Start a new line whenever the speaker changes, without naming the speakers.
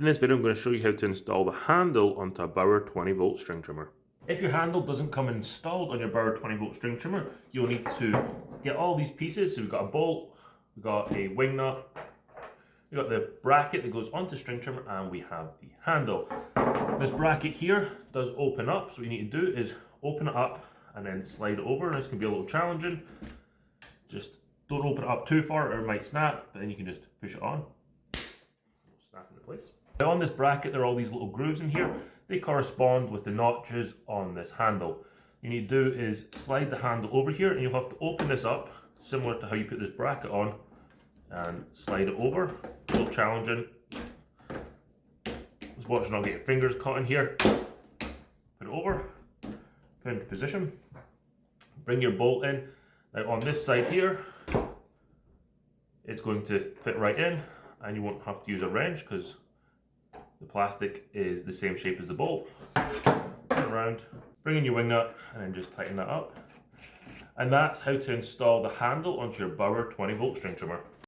In this video I'm going to show you how to install the handle onto a Bauer 20V string trimmer. If your handle doesn't come installed on your Bauer 20V string trimmer, you'll need to get all these pieces. So we've got a bolt, we've got a wing nut, we've got the bracket that goes onto the string trimmer, and we have the handle. This bracket here does open up, so what you need to do is open it up and then slide it over. This can be a little challenging. Just don't open it up too far or it might snap, but then you can just push it on. Snap into place. Now on this bracket there are all these little grooves in here. They correspond with the notches on this handle. You need to do is slide the handle over here, and you'll have to open this up similar to how you put this bracket on and slide it over. A little challenging. Just watch not get your fingers caught in here. Put it over, put it into position, bring your bolt in. Now on this side here, it's going to fit right in and you won't have to use a wrench because the plastic is the same shape as the bolt. Turn around, bring in your wing nut and then just tighten that up. And that's how to install the handle onto your Bauer 20V string trimmer.